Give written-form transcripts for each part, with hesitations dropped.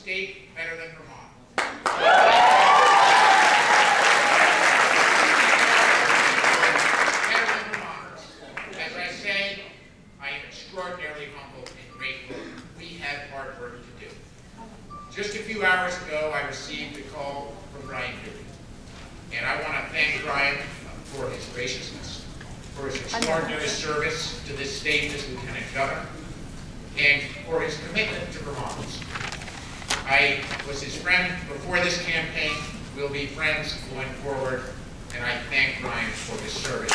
state better than Vermont. Better than Vermonters. As I say, I am extraordinarily humbled and grateful. We have hard work to do. Just a few hours ago, I received a call from Brian Dubie. And I want to thank Brian for his graciousness, for his extraordinary service to this state as Lieutenant Governor, and for his commitment to Vermonters. I was his friend before this campaign. We'll be friends going forward, and I thank Brian for his service.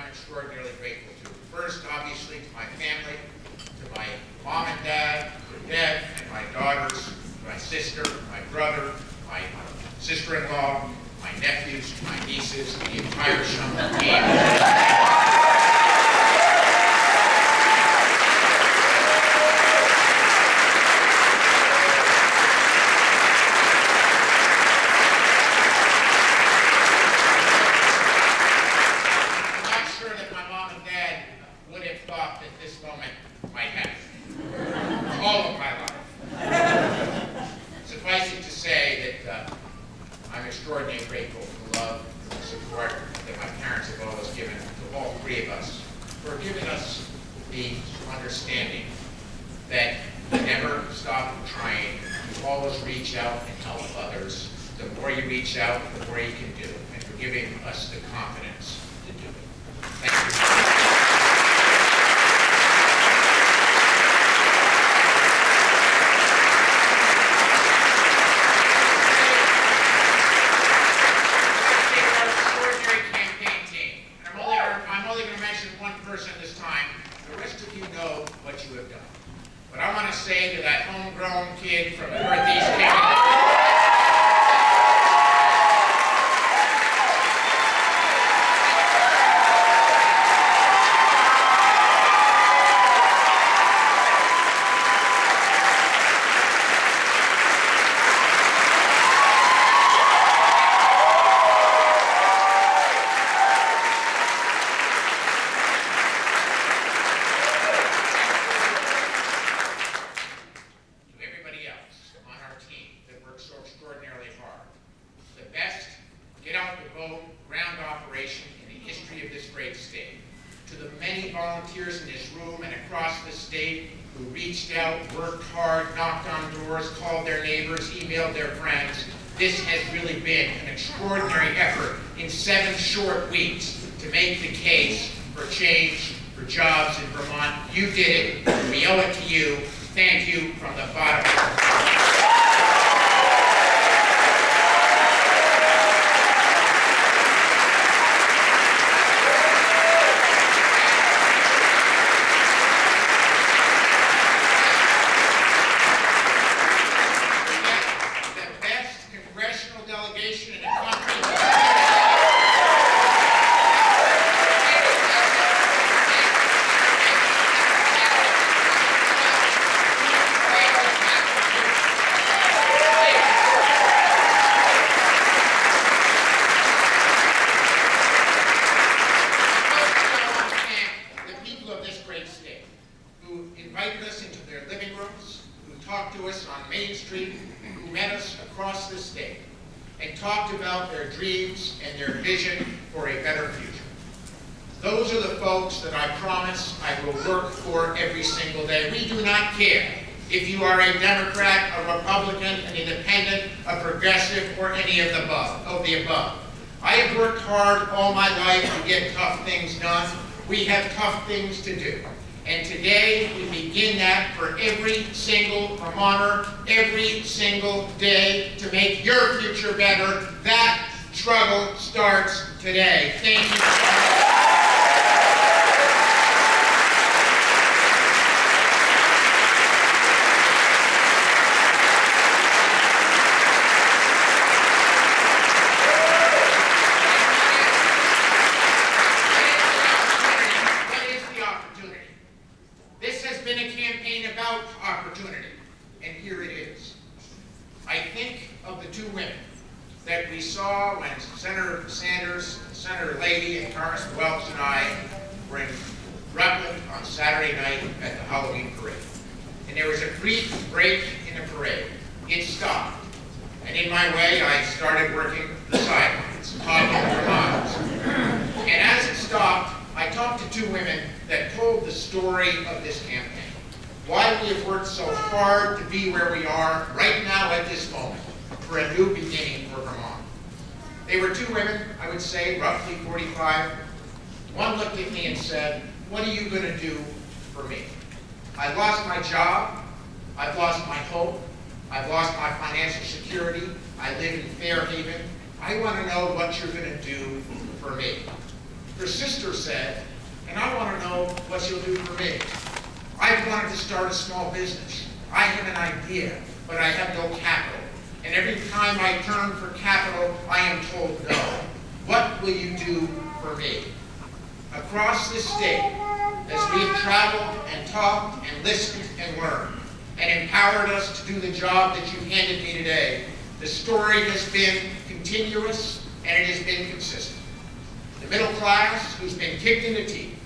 Extraordinarily grateful to. First, obviously, to my family, to my mom and dad, to Deb and my daughters, my sister, my brother, my sister-in-law, my nephews, my nieces, the entire Shumlin team. All of my life. Suffice it to say that I'm extraordinarily grateful for the love and the support that my parents have always given to all three of us, for giving us the understanding that you never stop trying, you always reach out and help others. The more you reach out, the more you can do, and for giving us the confidence to do it. Thank you. This time, the rest of you know what you have done. But I want to say to that homegrown kid from the Northeast Canada, volunteers in this room and across the state who reached out, worked hard, knocked on doors, called their neighbors, emailed their friends. This has really been an extraordinary effort in 7 short weeks to make the case for change, for jobs in Vermont. You did it. We owe it to you. Thank you from the bottom of our heart. To us on Main Street, who met us across the state and talked about their dreams and their vision for a better future. Those are the folks that I promise I will work for every single day. We do not care if you are a Democrat, a Republican, an independent, a progressive, or any of the above. I have worked hard all my life to get tough things done. We have tough things to do. And today, we begin that for every single Vermonter, every single day, to make your future better. That struggle starts today. Thank you. This has been about opportunity, and here it is. I think of the two women that we saw when Senator Sanders, Senator Leahy, and Congressman Welch and I were in Rutland on Saturday night at the Halloween parade. And there was a brief break in the parade. It stopped. And in my way, I started working the sidelines, talking to Vermonters. And as it stopped, I talked to two women that told the story of this campaign. Why we have worked so hard to be where we are right now at this moment for a new beginning for Vermont. They were two women, I would say, roughly 45. One looked at me and said, "What are you going to do for me? I lost my job. I've lost my hope. I've lost my financial security. I live in Fairhaven. I want to know what you're going to do for me." Her sister said, "And I want to know what you'll do for me. I've wanted to start a small business. I have an idea, but I have no capital. And every time I turn for capital, I am told no. What will you do for me?" Across this state, as we've traveled and talked and listened and learned, and empowered us to do the job that you handed me today, the story has been continuous and it has been consistent. The middle class, who's been kicked in the teeth,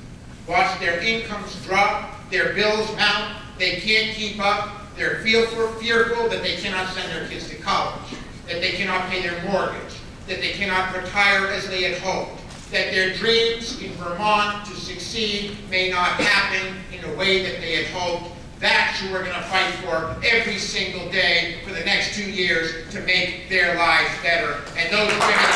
watched their incomes drop, their bills mount, they can't keep up, they're fearful that they cannot send their kids to college, that they cannot pay their mortgage, that they cannot retire as they had hoped, that their dreams in Vermont to succeed may not happen in the way that they had hoped. That's who we're going to fight for every single day for the next 2 years to make their lives better. And those women...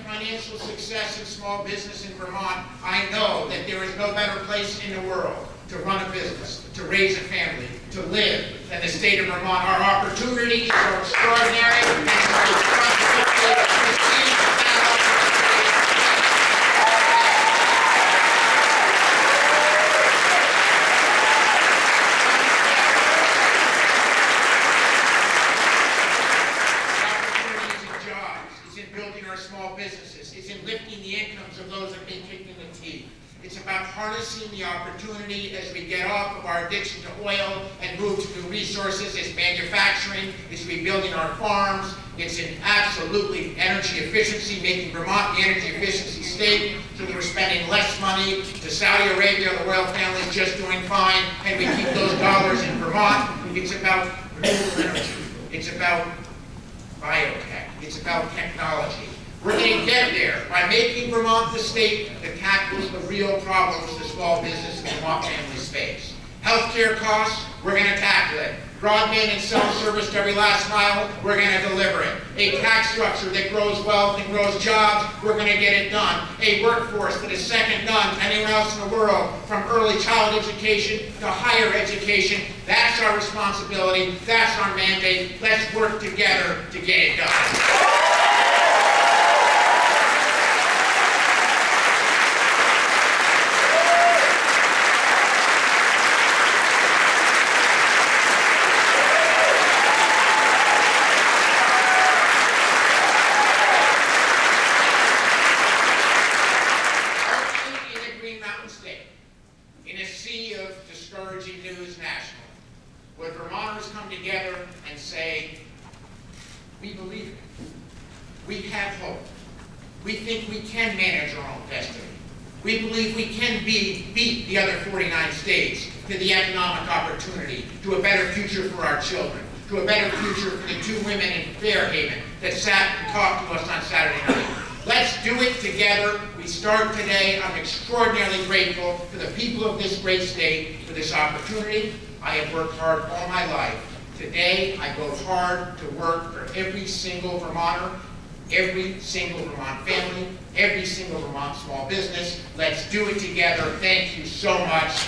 financial success in small business in Vermont. I know that there is no better place in the world to run a business, to raise a family, to live than the state of Vermont. Our opportunities are extraordinary, and our responsibility to seize that opportunity. Small businesses. It's in lifting the incomes of those that have been kicked in the teeth. It's about harnessing the opportunity as we get off of our addiction to oil and move to new resources. It's manufacturing. It's rebuilding our farms. It's in absolutely energy efficiency, making Vermont the energy efficiency state so that we're spending less money. To Saudi Arabia, the royal family is just doing fine, and we keep those dollars in Vermont. It's about renewable energy. It's about biotech. It's about technology. We're going to get there by making Vermont the state that tackles the real problems the small business and Vermont families face. Healthcare costs, we're going to tackle it. Broadband and cell service to every last mile, we're going to deliver it. A tax structure that grows wealth and grows jobs, we're going to get it done. A workforce that is second none to anywhere else in the world, from early child education to higher education. That's our responsibility. That's our mandate. Let's work together to get it done. In a sea of discouraging news nationally, would Vermonters come together and say, we believe it, we have hope, we think we can manage our own destiny, we believe we can beat the other 49 states to the economic opportunity, to a better future for our children, to a better future for the two women in Fairhaven that sat and talked to us on Saturday night. Let's do it together. We start today. I'm extraordinarily grateful to the people of this great state for this opportunity. I have worked hard all my life. Today, I go hard to work for every single Vermonter, every single Vermont family, every single Vermont small business. Let's do it together. Thank you so much.